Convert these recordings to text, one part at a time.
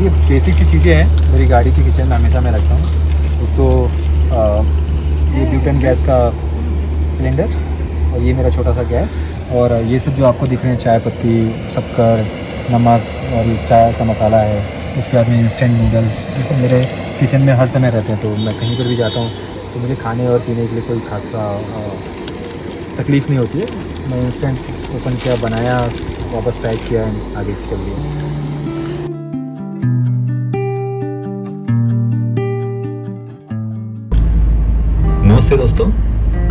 और ये बेसिक सी चीज़ें हैं मेरी गाड़ी की किचन में हमेशा मैं रखता हूँ। तो ये ब्यूटेन गैस का सिलेंडर और ये मेरा छोटा सा गैस, और ये सब जो आपको दिख रहे हैं चाय पत्ती, शक्कर, नमक और ये चाय का मसाला है। उसके बाद में इंस्टेंट नूडल्स, ये सब मेरे किचन में हर समय रहते हैं। तो मैं कहीं पर भी जाता हूँ तो मुझे खाने और पीने के लिए कोई खासा तकलीफ़ नहीं होती है। मैं इंस्टेंट ओपन किया, बनाया, वापस पैक किया, आगे चल दिया। नमस्ते दोस्तों,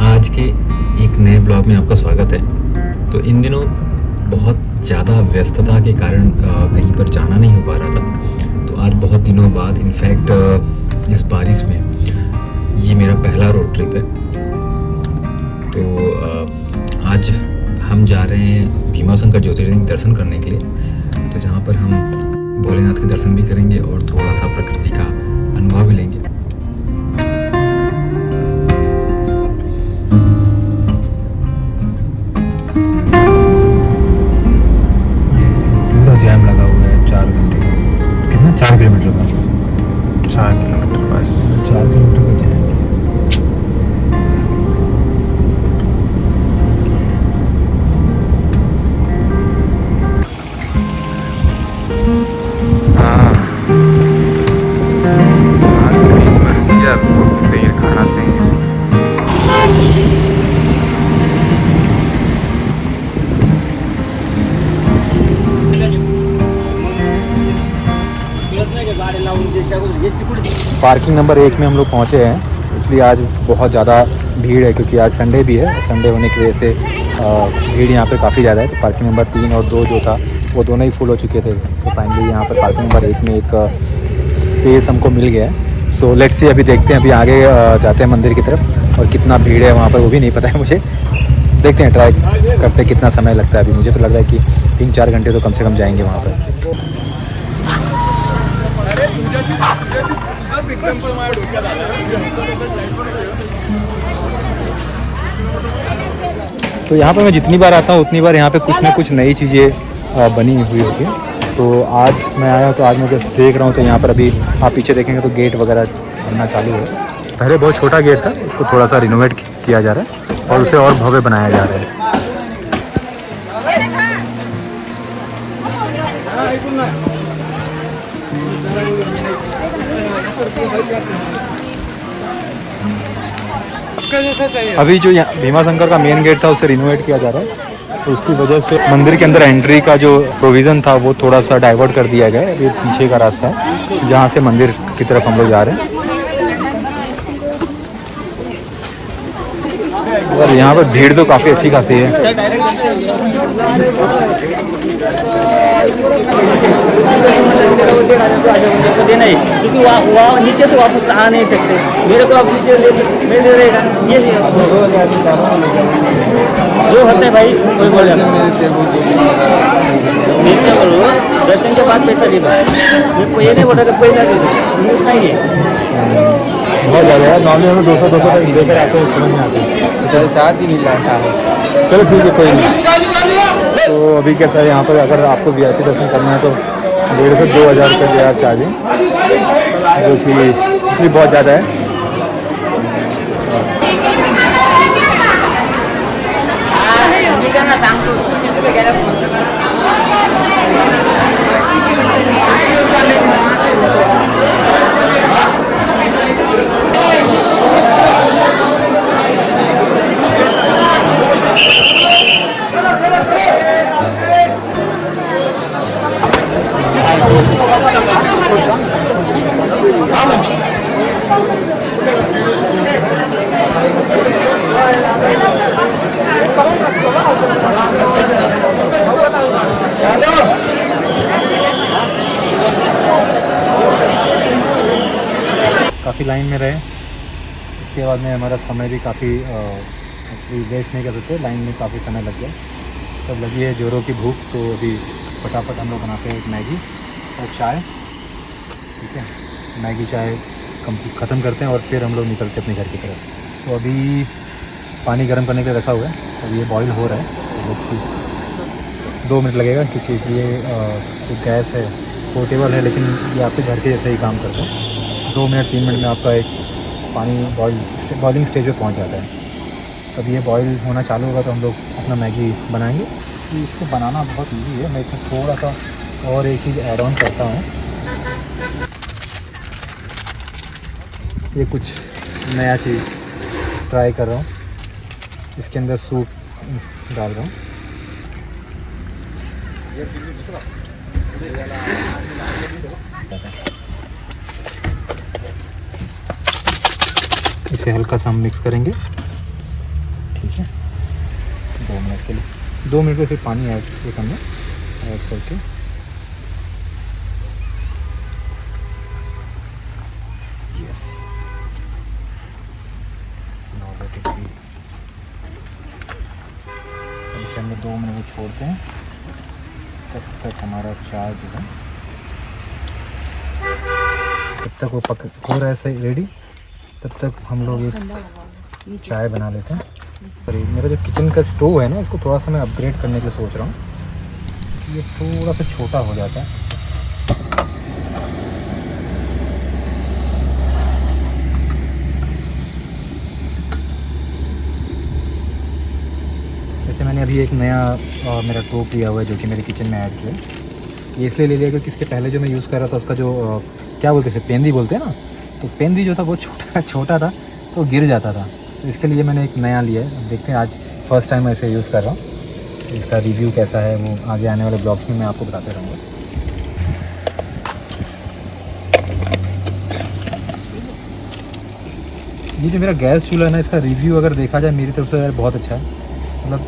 आज के एक नए ब्लॉग में आपका स्वागत है। तो इन दिनों बहुत ज़्यादा व्यस्तता के कारण कहीं पर जाना नहीं हो पा रहा था। तो आज बहुत दिनों बाद इनफैक्ट इस बारिश में ये मेरा पहला रोड ट्रिप है। तो आज हम जा रहे हैं भीमाशंकर ज्योतिर्लिंग दर्शन करने के लिए, तो जहाँ पर हम भोलेनाथ के दर्शन भी करेंगे और थोड़ा सा प्रकृति का अनुभव भी लेंगे। जैम लगा हुआ है 4 घंटे का, कितना 4 किलोमीटर का, 4 किलोमीटर बस, 4 किलोमीटर का जैम। हाँ देर खाते हैं। पार्किंग नंबर 1 में हम लोग पहुँचे हैं। एक्चुअली आज बहुत ज़्यादा भीड़ है क्योंकि आज संडे भी है। संडे होने की वजह से भीड़ यहाँ पे काफ़ी ज़्यादा है। तो पार्किंग नंबर 3 और 2 जो था वो दोनों ही फुल हो चुके थे। तो फाइनली यहाँ पर पार्किंग नंबर 1 में एक स्पेस हमको मिल गया है। सो लेट्स सी, अभी देखते हैं, अभी आगे जाते हैं मंदिर की तरफ, और कितना भीड़ है वहाँ पर वो भी नहीं पता है मुझे। देखते हैं, ट्राई करते हैं कितना समय लगता है। अभी मुझे तो लग रहा है कि 3-4 घंटे तो कम से कम जाएंगे वहाँ पर। तो यहाँ पर मैं जितनी बार आता हूँ उतनी बार यहाँ पे कुछ ना कुछ नई चीज़ें बनी हुई होती हैं। तो आज मैं आया हूँ, तो आज मैं जब देख रहा हूँ तो यहाँ पर अभी आप पीछे देखेंगे तो गेट वगैरह बनना चालू है। पहले बहुत छोटा गेट था, उसको थोड़ा सा रिनोवेट किया जा रहा है और उसे और भव्य बनाया जा रहा है। अभी जो यहाँ भीमाशंकर का मेन गेट था उसे रिनोवेट किया जा रहा है, तो उसकी वजह से मंदिर के अंदर एंट्री का जो प्रोविज़न था वो थोड़ा सा डाइवर्ट कर दिया गया है। ये पीछे का रास्ता है जहाँ से मंदिर की तरफ हम लोग जा रहे हैं। और यहाँ पर भीड़ तो काफ़ी अच्छी खासी है। देना ही, क्योंकि वहाँ नीचे से वापस आ नहीं सकते। मेरे को आप नीचे से मिल रहेगा, ये जो होता है भाई कोई बोले नहीं बोलो, दर्शन के बाद पैसा देगा। मेरे को ये नहीं बोल रहा कि पैसा देगा, उतना ही है। बहुत ज़्यादा है, नॉर्मली हम 200 तक लेकर आते हैं, समझ में आते हैं। साथ ही नहीं बैठा है। चलो ठीक है, कोई नहीं। तो अभी कैसा है यहाँ पर, अगर आपको VIP दर्शन करना है तो 1,500 से 2,000 रुपये जो चार्ज है, जो कि बहुत ज़्यादा है। काफ़ी लाइन में रहे, इसके बाद में हमारा समय भी काफ़ी वेस्ट नहीं कर सकते। लाइन में काफ़ी समय लग गया, तब लगी है जोरों की भूख। तो अभी फटाफट हम लोग बनाते हैं एक मैगी और चाय, ठीक है। मैगी चाय ख़त्म करते हैं और फिर हम लोग निकलते हैं अपने घर की तरफ। तो अभी पानी गर्म करने के लिए रखा हुआ है और ये बॉईल हो रहा है। तो 2 मिनट लगेगा क्योंकि ये जो गैस है पोर्टेबल है, लेकिन ये आपके घर के जैसे ही काम करता है। 2 मिनट 3 मिनट में आपका एक पानी बॉइलिंग स्टेज पे पहुंच जाता है। तब ये बॉईल होना चालू होगा तो हम लोग अपना मैगी बनाएंगे। तो इसको बनाना बहुत ईजी है। मैं इसमें थोड़ा सा और एक चीज़ ऐड ऑन करता हूँ। ये कुछ नया चीज़ ट्राई कर रहा हूँ। इसके अंदर सूप डाल रहा हूँ। इसे हल्का सा हम मिक्स करेंगे, ठीक है। 2 मिनट के लिए, 2 मिनट में फिर पानी ऐड करना, ऐड करके यस, इसे हम 2 मिनट में छोड़ते हैं। तब तक हमारा चाय जो है, तब तक वो पक हो रहा है सही रेडी। तब तक हम लोग एक चाय बना लेते हैं। सॉरी, मेरा जो किचन का स्टोव है ना, इसको थोड़ा सा मैं अपग्रेड करने के सोच रहा हूँ। ये थोड़ा सा छोटा हो जाता है। जैसे मैंने अभी एक नया मेरा टोप लिया हुआ है जो कि मेरे किचन में ऐड किया। ये इसलिए ले लिया क्योंकि इसके पहले जो मैं यूज़ कर रहा था उसका जो क्या बोलते थे, पेंदी बोलते हैं ना, तो पेंदी जो था वो छोटा था तो गिर जाता था। तो इसके लिए मैंने एक नया लिया है। अब देखते हैं, आज फर्स्ट टाइम मैं इसे यूज़ कर रहा हूँ। इसका रिव्यू कैसा है वो आगे आने वाले ब्लॉग्स में मैं आपको बताते रहूँगा। ये जो मेरा गैस चूल्हा है ना, इसका रिव्यू अगर देखा जाए मेरी तरफ से यार बहुत अच्छा है। मतलब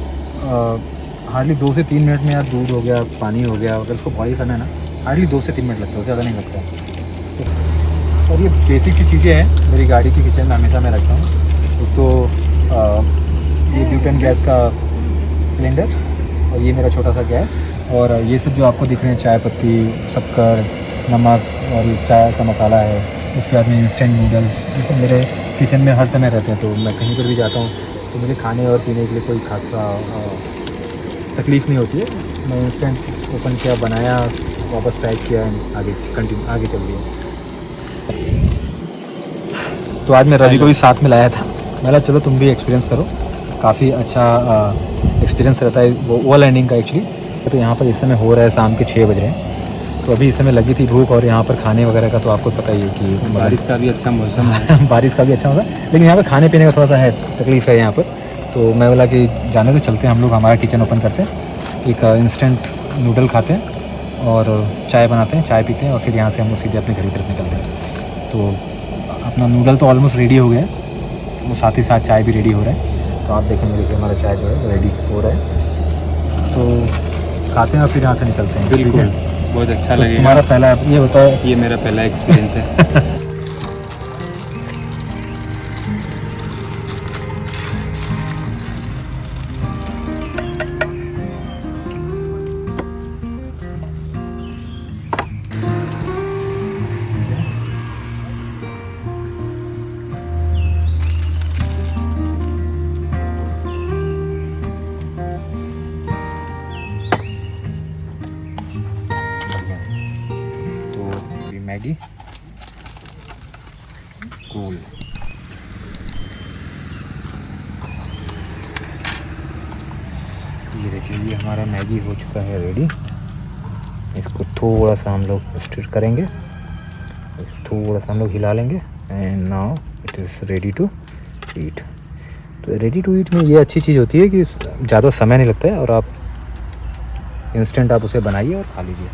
हार्डली 2 से 3 मिनट में यार दूध हो गया, पानी हो गया। अगर इसको बॉईल करना है ना, हार्डली 2 से 3 मिनट लगता है, ज़्यादा नहीं लगता है। और ये बेसिक सी चीज़ें हैं मेरी गाड़ी की किचन में हमेशा मैं रखता हूँ। तो ये ब्यूटेन गैस का सिलेंडर, और ये मेरा छोटा सा गैस, और ये सब जो आपको दिख रहे हैं, चाय पत्ती, शक्कर, नमक, और ये चाय का मसाला है। उसके बाद में इंस्टेंट नूडल्स, ये सब मेरे किचन में हर समय रहते हैं। तो मैं कहीं पर भी जाता हूँ तो मुझे खाने और पीने के लिए कोई खासा तकलीफ़ नहीं होती है। मैं इंस्टेंट ओपन किया, बनाया, वापस पैक किया, आगे चल दिया। तो आज मैं रवि को भी साथ में लाया था। मैंने चलो तुम भी एक्सपीरियंस करो, काफ़ी अच्छा एक्सपीरियंस रहता है वो लैंडिंग का एक्चुअली। तो यहाँ पर इस समय हो रहा है शाम के 6 बज रहे हैं। तो अभी इस समय लगी थी भूख, और यहाँ पर खाने वगैरह का तो आपको पता ही है कि बारिश का भी अच्छा मौसम है। बारिश का भी अच्छा होगा, लेकिन यहाँ पर खाने पीने का थोड़ा सा है तकलीफ़ है यहाँ पर। तो मैं बोला कि जाने तो चलते हैं हम लोग, हमारा किचन ओपन करते हैं, एक इंस्टेंट नूडल खाते हैं और चाय बनाते हैं, चाय पीते हैं, और फिर यहाँ से हम लोग सीधे अपने घर की तरफ निकलते हैं। तो अपना नूडल तो ऑलमोस्ट रेडी हो गया है, वो साथ ही साथ चाय भी रेडी हो रहा है। तो आप देखेंगे देखिए हमारा चाय जो है रेडी हो रहा है। तो खाते हैं और फिर यहाँ से निकलते हैं। बिल्कुल, बहुत अच्छा तो लगेगा। तुम्हारा पहला ये होता है? ये मेरा पहला एक्सपीरियंस है। Maggi cool. ये देखिए, ये हमारा मैगी हो चुका है रेडी। इसको थोड़ा सा हम लोग स्टिर करेंगे, थोड़ा सा हम लोग हिला लेंगे, and now it is ready to eat. तो रेडी टू ईट में ये अच्छी चीज़ होती है कि ज़्यादा समय नहीं लगता है, और आप इंस्टेंट आप उसे बनाइए और खा लीजिए।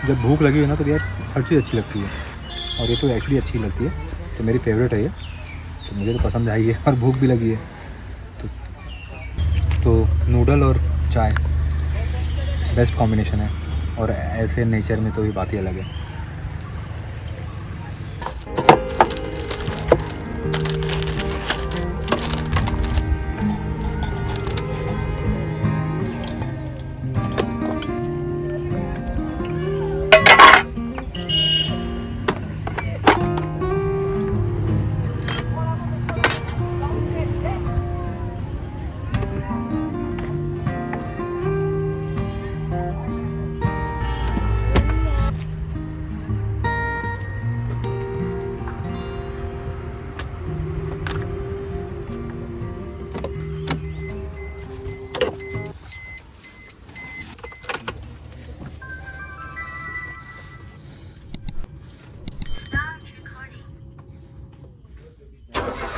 जब भूख लगी है ना तो यार हर चीज़ अच्छी लगती है, और ये तो एक्चुअली अच्छी लगती है। तो मेरी फेवरेट है ये, तो मुझे तो पसंद आई है, और भूख भी लगी है। तो नूडल और चाय बेस्ट कॉम्बिनेशन है, और ऐसे नेचर में तो ये बात ही अलग है। है